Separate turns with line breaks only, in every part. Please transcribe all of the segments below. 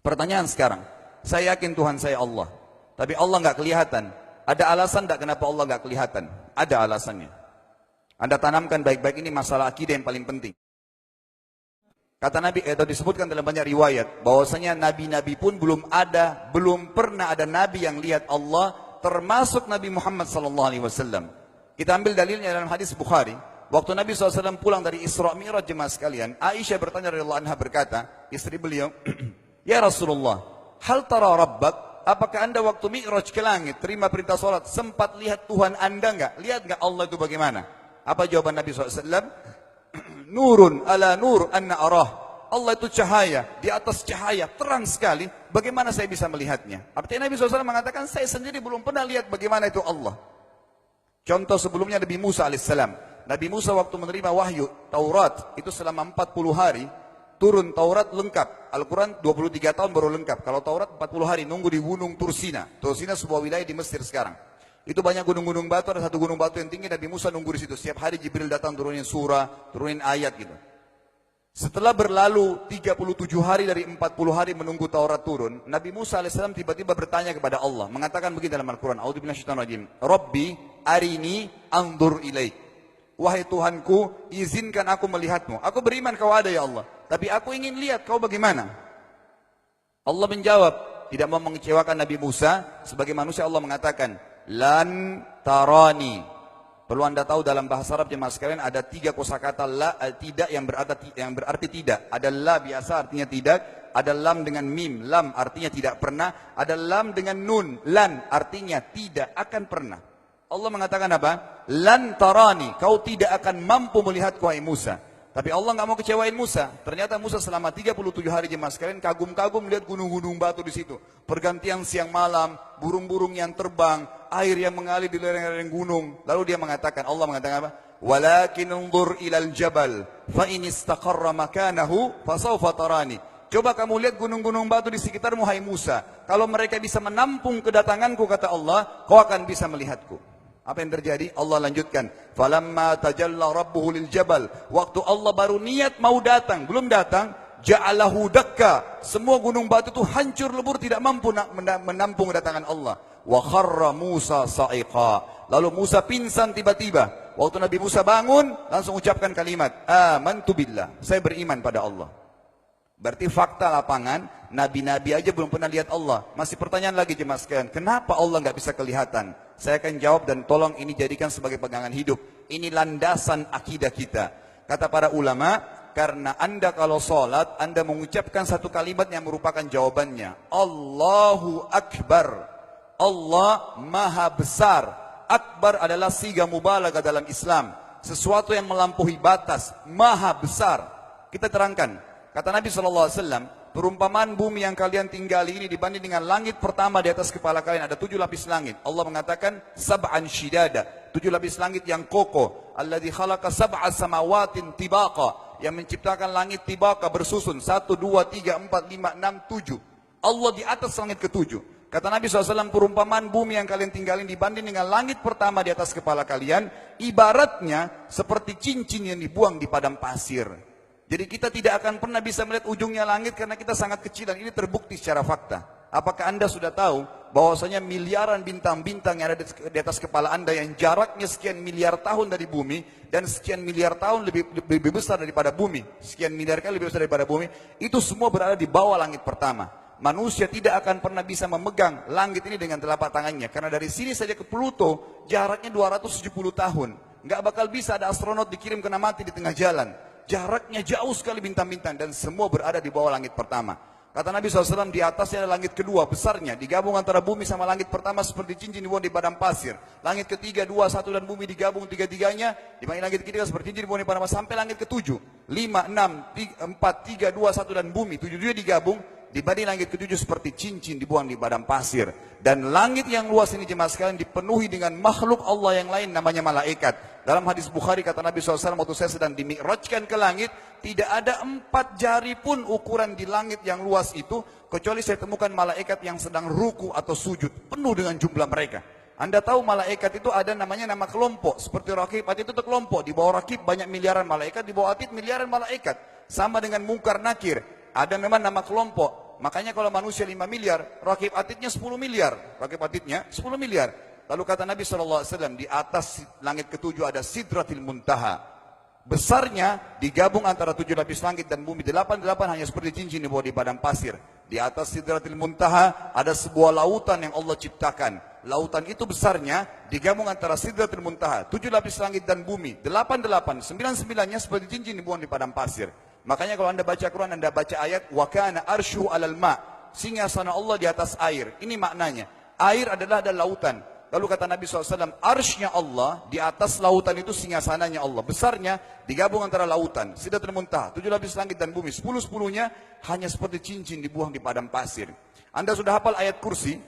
Pertanyaan sekarang, saya yakin Tuhan saya Allah, tapi Allah nggak kelihatan. Ada alasan tidak kenapa Allah nggak kelihatan? Ada alasannya. Anda tanamkan baik-baik, ini masalah akidah yang paling penting. Kata Nabi, atau disebutkan dalam banyak riwayat, bahwasanya nabi-nabi pun belum pernah ada nabi yang lihat Allah, termasuk Nabi Muhammad SAW. Kita ambil dalilnya dalam hadis Bukhari. Waktu Nabi SAW pulang dari Isra Mi'raj, jemaah sekalian, Aisyah bertanya radhiyallahu anha, berkata, istri beliau, ya Rasulullah, hal tara rabbak? Apakah anda waktu Mi'raj ke langit, terima perintah sholat, sempat lihat Tuhan anda enggak? Lihat enggak Allah itu bagaimana? Apa jawaban Nabi SAW? Nurun ala nur anna arah. Allah itu cahaya, di atas cahaya, terang sekali. Bagaimana saya bisa melihatnya? Artinya Nabi SAW mengatakan, saya sendiri belum pernah lihat bagaimana itu Allah. Contoh sebelumnya Nabi Musa alaihissalam. Nabi Musa waktu menerima wahyu Taurat, itu selama 40 hari, turun Taurat lengkap. Al-Quran 23 tahun baru lengkap. Kalau Taurat 40 hari, nunggu di gunung Tursina. Tursina sebuah wilayah di Mesir sekarang. Itu banyak gunung-gunung batu, ada satu gunung batu yang tinggi, Nabi Musa nunggu di situ. Setiap hari Jibril datang turunin surah, turunin ayat gitu. Setelah berlalu 37 hari dari 40 hari menunggu Taurat turun, Nabi Musa alaihissalam tiba-tiba bertanya kepada Allah, mengatakan begini dalam Al-Quran, A'udzubillahi minasyaitonir rajim, Rabbi arini anzur ilaik. Wahai Tuhanku, izinkan aku melihatmu. Aku beriman kau ada ya Allah, tapi aku ingin lihat kau bagaimana. Allah menjawab, tidak mau mengecewakan Nabi Musa, sebagai manusia Allah mengatakan, lan tarani. Perlu anda tahu dalam bahasa Arab jemaah sekalian ada 3 kosakata la tidak yang berarti tidak. Ada la biasa artinya tidak, ada lam dengan mim, lam artinya tidak pernah, ada lam dengan nun, lan artinya tidak akan pernah. Allah mengatakan apa? Lan tarani, kau tidak akan mampu melihatku wahai Musa. Tapi Allah nggak mau kecewain Musa. Ternyata Musa selama 37 hari jemaah sekalian kagum-kagum melihat gunung-gunung batu di situ. Pergantian siang malam, burung-burung yang terbang, air yang mengalir di lereng-lereng gunung. Lalu dia mengatakan, Allah mengatakan apa? Walakin unzur ilal jabal, fa in istaqarra makanahu fasawfa tarani. Coba kamu lihat gunung-gunung batu di sekitarmu hai Musa. Kalau mereka bisa menampung kedatanganku, kata Allah, kau akan bisa melihatku. Apa yang terjadi? Allah lanjutkan. Falamma tajalla rabbuhu lil jabal. Waktu Allah baru niat mau datang, belum datang, ja'alahu dakka. Semua gunung batu itu hancur lebur, tidak mampu menampung kedatangan Allah. Wa kharra Musa sa'iqa. Lalu Musa pingsan tiba-tiba. Waktu Nabi Musa bangun, langsung ucapkan kalimat, amantu billah. Saya beriman pada Allah. Berarti fakta lapangan, nabi-nabi aja belum pernah lihat Allah. Masih pertanyaan lagi jemaah sekalian, kenapa Allah nggak bisa kelihatan? Saya akan jawab dan tolong ini jadikan sebagai pegangan hidup. Ini landasan akidah kita. Kata para ulama, karena anda kalau sholat, anda mengucapkan satu kalimat yang merupakan jawabannya. Allahu Akbar. Allah Maha Besar. Akbar adalah siga mubalaghah dalam Islam. Sesuatu yang melampaui batas. Maha Besar. Kita terangkan. Kata Nabi SAW, perumpamaan bumi yang kalian tinggali ini dibanding dengan langit pertama di atas kepala kalian, ada 7 lapis langit. Allah mengatakan, sab'an shidada, 7 lapis langit yang kokoh. Alladzi khalaqa sab'a samawatin tibaqa, yang menciptakan langit tibaqa bersusun, 1, 2, 3, 4, 5, 6, 7. Allah di atas langit ke-7. Kata Nabi SAW, perumpamaan bumi yang kalian tinggalin dibanding dengan langit pertama di atas kepala kalian, ibaratnya seperti cincin yang dibuang di padang pasir. Jadi kita tidak akan pernah bisa melihat ujungnya langit karena kita sangat kecil, dan ini terbukti secara fakta. Apakah anda sudah tahu bahwasanya miliaran bintang-bintang yang ada di atas kepala anda yang jaraknya sekian miliar tahun dari bumi dan sekian miliar tahun lebih besar daripada bumi, sekian miliar kali lebih besar daripada bumi, itu semua berada di bawah langit pertama. Manusia tidak akan pernah bisa memegang langit ini dengan telapak tangannya, karena dari sini saja ke Pluto jaraknya 270 tahun. Nggak bakal bisa ada astronot dikirim kena mati di tengah jalan. Jaraknya jauh sekali bintang-bintang, dan semua berada di bawah langit pertama. Kata Nabi SAW, di atasnya ada langit kedua besarnya, digabung antara bumi sama langit pertama seperti cincin dibuang di padang pasir. Langit ketiga, 2, 1 dan bumi digabung tiga-tiganya, dibanding langit ketiga seperti cincin dibuang di padang pasir, sampai langit ke-7. 5, 6, 4, 3, 2, 1 dan bumi, 7 digabung, dibanding langit ke-7 seperti cincin dibuang di padang pasir. Dan langit yang luas ini jemaah sekalian dipenuhi dengan makhluk Allah yang lain namanya malaikat. Dalam hadis Bukhari kata Nabi SAW, waktu saya sedang dimi'rajkan ke langit, tidak ada 4 jari pun ukuran di langit yang luas itu, kecuali saya temukan malaikat yang sedang ruku atau sujud, penuh dengan jumlah mereka. Anda tahu malaikat itu ada namanya nama kelompok, seperti Rakib, Atid itu kelompok. Di bawah Rakib banyak miliaran malaikat, di bawah Atid miliaran malaikat. Sama dengan Munkar Nakir, ada memang nama kelompok. Makanya kalau manusia 5 miliar, rakib atidnya 10 miliar. Rakib atidnya 10 miliar. Lalu kata Nabi SAW, di atas langit ketujuh ada Sidratil Muntaha. Besarnya digabung antara 7 lapis langit dan bumi. 8 hanya seperti cincin di bawah di padang pasir. Di atas Sidratil Muntaha ada sebuah lautan yang Allah ciptakan. Lautan itu besarnya digabung antara Sidratil Muntaha. 7 lapis langit dan bumi. 8, 9-9-nya seperti cincin dibuang di padang pasir. Makanya kalau anda baca Quran, anda baca ayat wa kana arsyu alal ma, singgasana Allah di atas air. Ini maknanya. Air adalah ada lautan. Lalu kata Nabi SAW, arsy-nya Allah di atas lautan itu singgasananya Allah. Besarnya digabung antara lautan, Sidratul Muntaha, 7 lapis langit dan bumi. 10-10-nya hanya seperti cincin dibuang di padang pasir. Anda sudah hafal ayat kursi?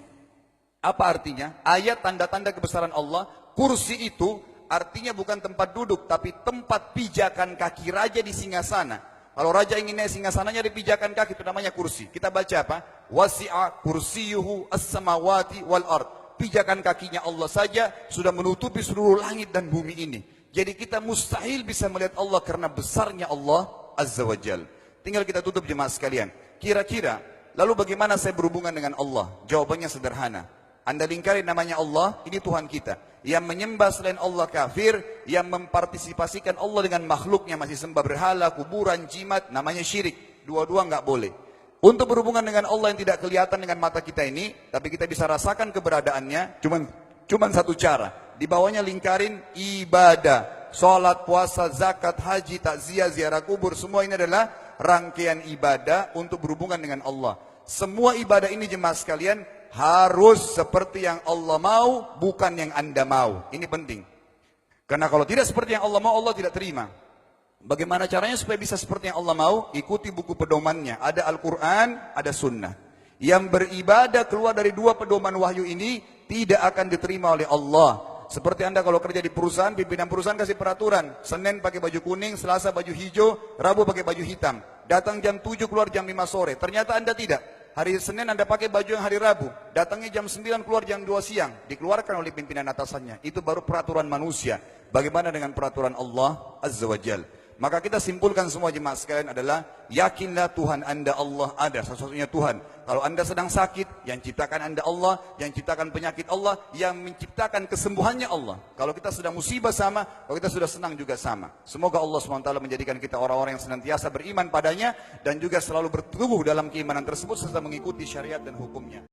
Apa artinya? Ayat tanda-tanda kebesaran Allah. Kursi itu artinya bukan tempat duduk, tapi tempat pijakan kaki raja di singgasana. Kalau raja ingin naik singgasananya dipijakan kaki, itu namanya kursi. Kita baca apa? Wasi'a kursiyuhu as-samawati wal ard. Pijakan kakinya Allah saja sudah menutupi seluruh langit dan bumi ini. Jadi kita mustahil bisa melihat Allah karena besarnya Allah Azza wa Jal. Tinggal kita tutup jemaah sekalian. Kira-kira, lalu bagaimana saya berhubungan dengan Allah? Jawabannya sederhana. Anda lingkari namanya Allah, ini Tuhan kita. Yang menyembah selain Allah kafir, yang mempartisipasikan Allah dengan makhluknya, masih sembah berhala, kuburan, jimat, namanya syirik. Dua-dua nggak boleh. Untuk berhubungan dengan Allah yang tidak kelihatan dengan mata kita ini, tapi kita bisa rasakan keberadaannya, cuman satu cara. Di bawahnya lingkarin ibadah. Salat, puasa, zakat, haji, takziah, ziarah kubur, semua ini adalah rangkaian ibadah untuk berhubungan dengan Allah. Semua ibadah ini jemaah sekalian, harus seperti yang Allah mau, bukan yang Anda mau. Ini penting. Karena kalau tidak seperti yang Allah mau, Allah tidak terima. Bagaimana caranya supaya bisa seperti yang Allah mau? Ikuti buku pedomannya. Ada Al-Quran, ada Sunnah. Yang beribadah keluar dari dua pedoman wahyu ini tidak akan diterima oleh Allah. Seperti Anda kalau kerja di perusahaan, pimpinan perusahaan kasih peraturan. Senin pakai baju kuning, Selasa baju hijau, Rabu pakai baju hitam. Datang jam 7, keluar jam 5 sore. Ternyata Anda tidak. Hari Senin Anda pakai baju yang hari Rabu, datangnya jam 9, keluar jam 2 siang, dikeluarkan oleh pimpinan atasannya. Itu baru peraturan manusia. Bagaimana dengan peraturan Allah Azza wa Jal? Maka kita simpulkan semua jemaah sekalian adalah, yakinlah Tuhan Anda Allah ada, satu-satunya Tuhan. Kalau Anda sedang sakit, yang ciptakan Anda Allah, yang ciptakan penyakit Allah, yang menciptakan kesembuhannya Allah. Kalau kita sedang musibah sama, kalau kita sudah senang juga sama. Semoga Allah SWT menjadikan kita orang-orang yang senantiasa beriman padanya, dan juga selalu bertumbuh dalam keimanan tersebut, serta mengikuti syariat dan hukumnya.